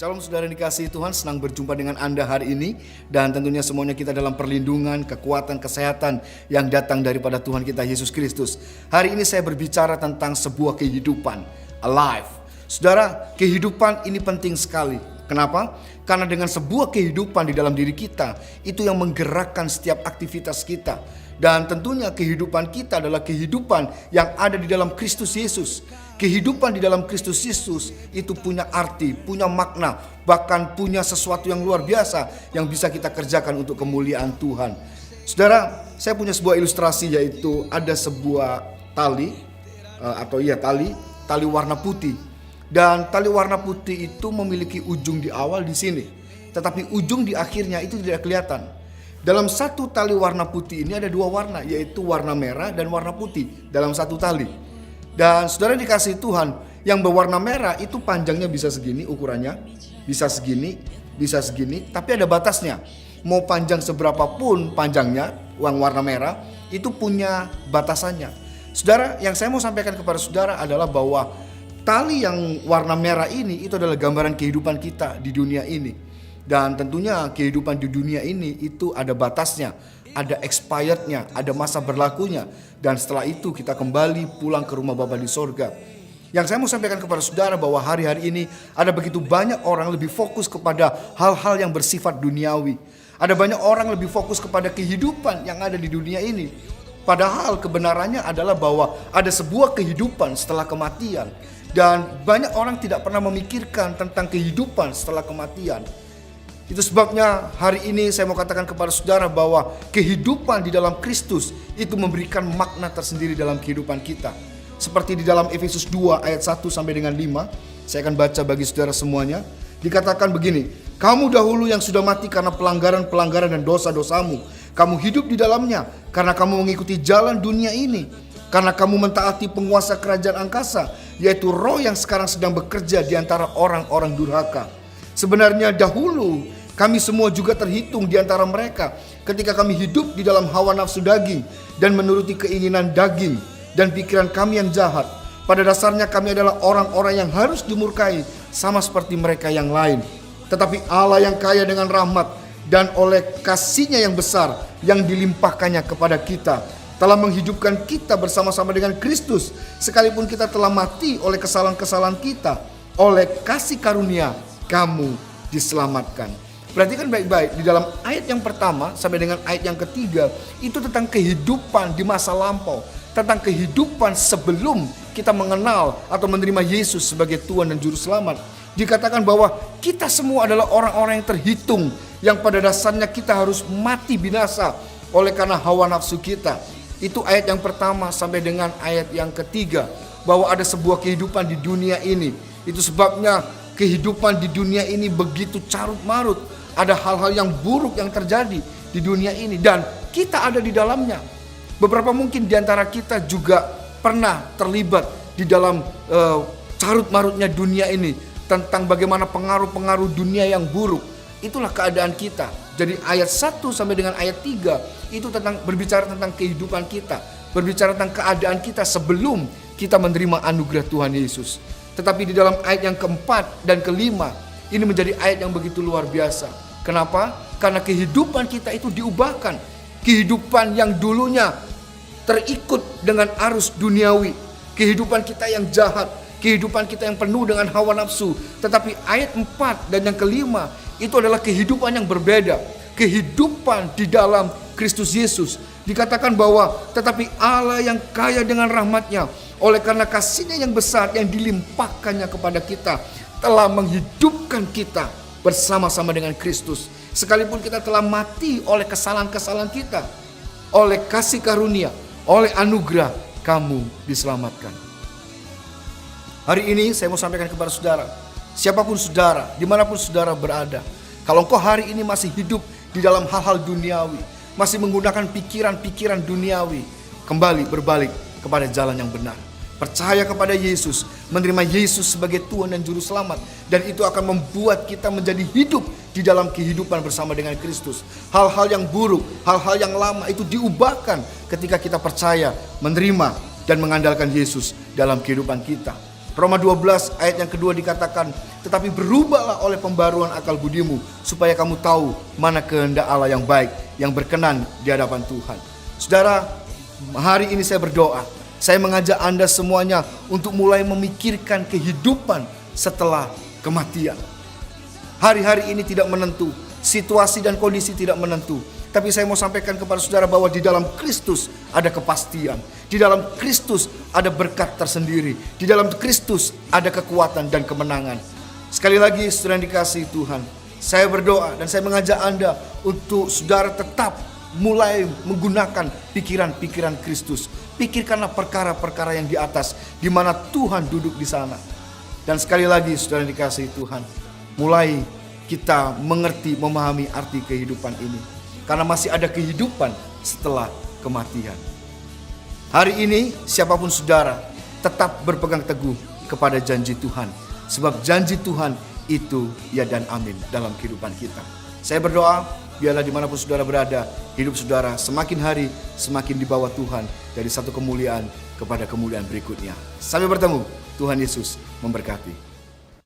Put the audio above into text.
Shalom saudara yang dikasihi Tuhan, senang berjumpa dengan Anda hari ini. Dan tentunya semuanya kita dalam perlindungan, kekuatan, kesehatan yang datang daripada Tuhan kita Yesus Kristus. Hari ini saya berbicara tentang sebuah kehidupan, alive. Saudara, kehidupan ini penting sekali. Kenapa? Karena dengan sebuah kehidupan di dalam diri kita, itu yang menggerakkan setiap aktivitas kita. Dan tentunya kehidupan kita adalah kehidupan yang ada di dalam Kristus Yesus. Kehidupan di dalam Kristus Yesus itu punya arti, punya makna, bahkan punya sesuatu yang luar biasa yang bisa kita kerjakan untuk kemuliaan Tuhan. Saudara, saya punya sebuah ilustrasi, yaitu ada sebuah tali tali warna putih. Dan tali warna putih itu memiliki ujung di awal di sini, tetapi ujung di akhirnya itu tidak kelihatan. Dalam satu tali warna putih ini ada dua warna, yaitu warna merah dan warna putih dalam satu tali. Dan saudara dikasihi Tuhan, yang berwarna merah itu panjangnya bisa segini ukurannya, bisa segini, tapi ada batasnya. Mau panjang seberapapun panjangnya, yang warna merah itu punya batasannya. Saudara, yang saya mau sampaikan kepada saudara adalah bahwa tali yang warna merah ini itu adalah gambaran kehidupan kita di dunia ini. Dan tentunya kehidupan di dunia ini itu ada batasnya, ada expirednya, ada masa berlakunya. Dan setelah itu kita kembali pulang ke rumah Bapa di sorga. Yang saya mau sampaikan kepada saudara bahwa hari-hari ini ada begitu banyak orang lebih fokus kepada hal-hal yang bersifat duniawi. Ada banyak orang lebih fokus kepada kehidupan yang ada di dunia ini. Padahal kebenarannya adalah bahwa ada sebuah kehidupan setelah kematian. Dan banyak orang tidak pernah memikirkan tentang kehidupan setelah kematian. Itu sebabnya hari ini saya mau katakan kepada saudara bahwa kehidupan di dalam Kristus itu memberikan makna tersendiri dalam kehidupan kita. Seperti di dalam Efesus 2 ayat 1 sampai dengan 5, saya akan baca bagi saudara semuanya. Dikatakan begini, kamu dahulu yang sudah mati karena pelanggaran-pelanggaran dan dosa-dosamu, kamu hidup di dalamnya karena kamu mengikuti jalan dunia ini. Karena kamu mentaati penguasa kerajaan angkasa, yaitu roh yang sekarang sedang bekerja di antara orang-orang durhaka. Sebenarnya dahulu kami semua juga terhitung di antara mereka ketika kami hidup di dalam hawa nafsu daging dan menuruti keinginan daging dan pikiran kami yang jahat. Pada dasarnya kami adalah orang-orang yang harus dimurkai sama seperti mereka yang lain. Tetapi Allah yang kaya dengan rahmat dan oleh kasih-Nya yang besar yang dilimpahkannya kepada kita telah menghidupkan kita bersama-sama dengan Kristus, sekalipun kita telah mati oleh kesalahan-kesalahan kita. Oleh kasih karunia kamu diselamatkan. Perhatikan baik-baik, di dalam ayat yang pertama sampai dengan ayat yang ketiga itu tentang kehidupan di masa lampau, tentang kehidupan sebelum kita mengenal atau menerima Yesus sebagai Tuhan dan Juru Selamat. Dikatakan bahwa kita semua adalah orang-orang yang terhitung, yang pada dasarnya kita harus mati binasa oleh karena hawa nafsu kita. Itu ayat yang pertama sampai dengan ayat yang ketiga, bahwa ada sebuah kehidupan di dunia ini. Itu sebabnya kehidupan di dunia ini begitu carut marut. Ada hal-hal yang buruk yang terjadi di dunia ini dan kita ada di dalamnya. Beberapa mungkin di antara kita juga pernah terlibat di dalam carut marutnya dunia ini, tentang bagaimana pengaruh-pengaruh dunia yang buruk. Itulah keadaan kita. Jadi ayat 1 sampai dengan ayat 3 itu berbicara tentang kehidupan kita, berbicara tentang keadaan kita sebelum kita menerima anugerah Tuhan Yesus. Tetapi di dalam ayat yang keempat dan kelima, ini menjadi ayat yang begitu luar biasa. Kenapa? Karena kehidupan kita itu diubahkan. Kehidupan yang dulunya terikut dengan arus duniawi, kehidupan kita yang jahat, kehidupan kita yang penuh dengan hawa nafsu. Tetapi ayat 4 dan yang kelima itu adalah kehidupan yang berbeda. Kehidupan di dalam Kristus Yesus. Dikatakan bahwa tetapi Allah yang kaya dengan rahmat-Nya, oleh karena kasih-Nya yang besar yang dilimpahkannya kepada kita, telah menghidupkan kita bersama-sama dengan Kristus. Sekalipun kita telah mati oleh kesalahan-kesalahan kita, oleh kasih karunia, oleh anugerah, kamu diselamatkan. Hari ini saya mau sampaikan kepada saudara, siapapun saudara, dimanapun saudara berada, kalau engkau hari ini masih hidup di dalam hal-hal duniawi, masih menggunakan pikiran-pikiran duniawi, kembali berbalik kepada jalan yang benar. Percaya kepada Yesus, menerima Yesus sebagai Tuhan dan Juru Selamat, dan itu akan membuat kita menjadi hidup di dalam kehidupan bersama dengan Kristus. Hal-hal yang buruk, hal-hal yang lama itu diubahkan ketika kita percaya, menerima dan mengandalkan Yesus dalam kehidupan kita. Roma 12 ayat yang kedua dikatakan, tetapi berubahlah oleh pembaruan akal budimu, supaya kamu tahu mana kehendak Allah yang baik, yang berkenan di hadapan Tuhan. Saudara, hari ini saya berdoa, saya mengajak Anda semuanya untuk mulai memikirkan kehidupan setelah kematian. Hari-hari ini tidak menentu, situasi dan kondisi tidak menentu. Tapi saya mau sampaikan kepada saudara bahwa di dalam Kristus ada kepastian. Di dalam Kristus ada berkat tersendiri. Di dalam Kristus ada kekuatan dan kemenangan. Sekali lagi saudara yang dikasihi Tuhan, saya berdoa dan saya mengajak Anda untuk saudara tetap mulai menggunakan pikiran-pikiran Kristus. Pikirkanlah perkara-perkara yang di atas, di mana Tuhan duduk di sana. Dan sekali lagi saudara yang dikasihi Tuhan, mulai kita mengerti, memahami arti kehidupan ini. Karena masih ada kehidupan setelah kematian. Hari ini siapapun saudara tetap berpegang teguh kepada janji Tuhan. Sebab janji Tuhan itu ya dan amin dalam kehidupan kita. Saya berdoa biarlah dimanapun saudara berada, hidup saudara semakin hari semakin di bawah Tuhan, dari satu kemuliaan kepada kemuliaan berikutnya. Sampai bertemu, Tuhan Yesus memberkati.